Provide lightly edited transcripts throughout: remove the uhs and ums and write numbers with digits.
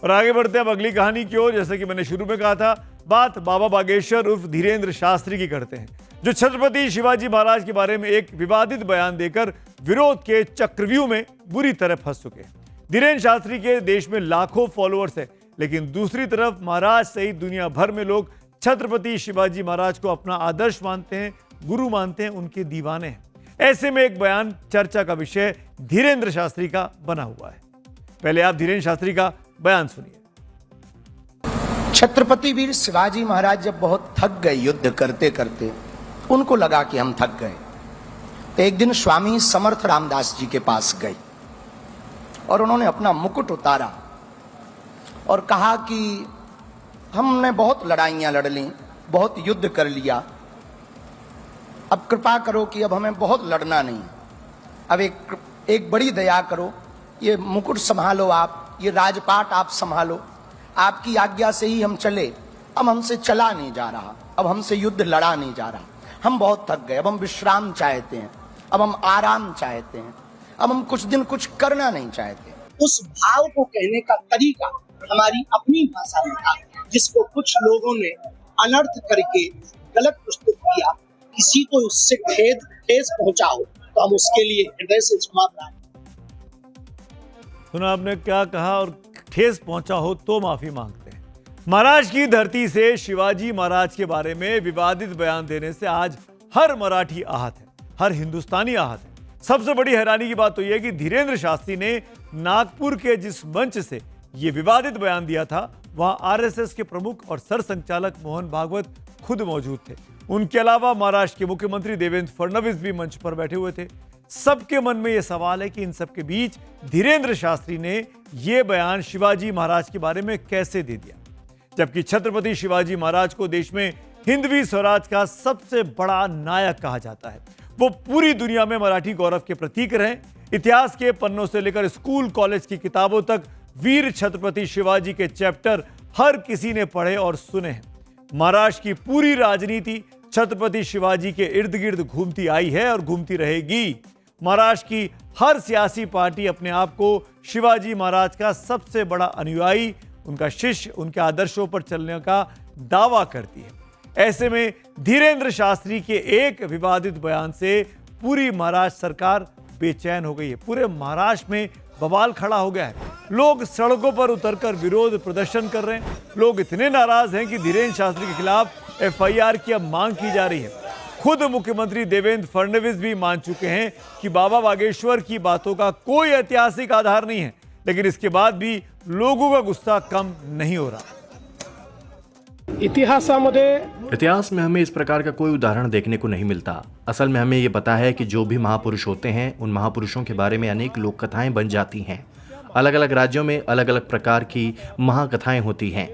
और आगे बढ़ते हैं अब अगली कहानी की ओर। जैसे कि मैंने शुरू में कहा था, बात बाबा बागेश्वर उर्फ धीरेन्द्र शास्त्री की करते हैं, जो छत्रपति शिवाजी महाराज के बारे में एक विवादित बयान देकर विरोध के चक्रव्यूह में बुरी तरह फंस चुके हैं। धीरेन्द्र शास्त्री के देश में लाखों फॉलोअर्स हैं, लेकिन दूसरी तरफ महाराज सहित दुनिया भर में लोग छत्रपति शिवाजी महाराज को अपना आदर्श मानते हैं, गुरु मानते हैं, उनके दीवाने हैं। ऐसे में एक बयान चर्चा का विषय धीरेन्द्र शास्त्री का बना हुआ है। पहले आप धीरेन्द्र शास्त्री का बयान सुनिए। छत्रपति वीर शिवाजी महाराज जब बहुत थक गए युद्ध करते करते, उनको लगा कि हम थक गए, तो एक दिन स्वामी समर्थ रामदास जी के पास गए और उन्होंने अपना मुकुट उतारा और कहा कि हमने बहुत लड़ाइयां लड़ ली, बहुत युद्ध कर लिया, अब कृपा करो कि अब हमें बहुत लड़ना नहीं, अब एक बड़ी दया करो, ये मुकुट संभालो आप, ये राजपाट आप संभालो, आपकी आज्ञा से ही हम चले, अब हमसे चला नहीं जा रहा, अब हमसे युद्ध लड़ा नहीं जा रहा, हम बहुत थक गए, अब हम विश्राम चाहते हैं, अब हम आराम चाहते हैं, अब हम कुछ दिन कुछ करना नहीं चाहते। उस भाव को कहने का तरीका हमारी अपनी भाषा में था, जिसको कुछ लोगों ने अनर्थ करके गलत प्रस्तुत किया। किसी को उससे ठेस पहुंचा हो तो हम उसके लिए हृदय से क्षमा प्रार्थना। सुना आपने क्या कहा, और ठेस पहुंचा हो तो माफी मांगते हैं। महाराज की धरती से शिवाजी महाराज के बारे में विवादित बयान देने से आज हर मराठी आहत है, हर हिंदुस्तानी आहत है। सबसे बड़ी हैरानी की बात तो यह कि धीरेन्द्र शास्त्री ने नागपुर के जिस मंच से यह विवादित बयान दिया था, वहां आरएसएस के प्रमुख और सरसंघचालक मोहन भागवत खुद मौजूद थे। उनके अलावा महाराष्ट्र के मुख्यमंत्री देवेंद्र फडणवीस भी मंच पर बैठे हुए थे। सबके मन में यह सवाल है कि इन सबके बीच धीरेन्द्र शास्त्री ने यह बयान शिवाजी महाराज के बारे में कैसे दे दिया, जबकि छत्रपति शिवाजी महाराज को देश में हिंदवी स्वराज का सबसे बड़ा नायक कहा जाता है। वो पूरी दुनिया में मराठी गौरव के प्रतीक रहे। इतिहास के पन्नों से लेकर स्कूल कॉलेज की किताबों तक वीर छत्रपति शिवाजी के चैप्टर हर किसी ने पढ़े और सुने हैं। महाराष्ट्र की पूरी राजनीति छत्रपति शिवाजी के इर्द गिर्द घूमती आई है और घूमती रहेगी। महाराष्ट्र की हर सियासी पार्टी अपने आप को शिवाजी महाराज का सबसे बड़ा अनुयायी, उनका शिष्य, उनके आदर्शों पर चलने का दावा करती है। ऐसे में धीरेन्द्र शास्त्री के एक विवादित बयान से पूरी महाराष्ट्र सरकार बेचैन हो गई है। पूरे महाराष्ट्र में बवाल खड़ा हो गया है। लोग सड़कों पर उतरकर विरोध प्रदर्शन कर रहे हैं। लोग इतने नाराज हैं कि धीरेन्द्र शास्त्री के खिलाफ एफआईआर की अब मांग की जा रही है। खुद मुख्यमंत्री देवेंद्र फडणवीस भी मान चुके हैं कि बाबा बागेश्वर की बातों का कोई ऐतिहासिक आधार नहीं है, लेकिन इसके बाद भी लोगों का गुस्सा कम नहीं हो रहा। इतिहास में हमें इस प्रकार का कोई उदाहरण देखने को नहीं मिलता। असल में हमें ये पता है कि जो भी महापुरुष होते हैं, उन महापुरुषों के बारे में अनेक लोक कथाएं बन जाती हैं। अलग अलग राज्यों में अलग अलग प्रकार की महाकथाएं होती हैं।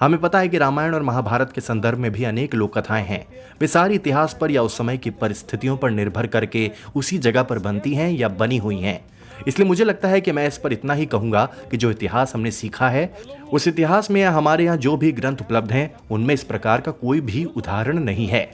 हमें पता है कि रामायण और महाभारत के संदर्भ में भी अनेक लोक कथाएं हैं। वे सारी इतिहास पर या उस समय की परिस्थितियों पर निर्भर करके उसी जगह पर बनती हैं या बनी हुई हैं। इसलिए मुझे लगता है कि मैं इस पर इतना ही कहूंगा कि जो इतिहास हमने सीखा है, उस इतिहास में या हमारे यहाँ जो भी ग्रंथ उपलब्ध हैं, उनमें इस प्रकार का कोई भी उदाहरण नहीं है।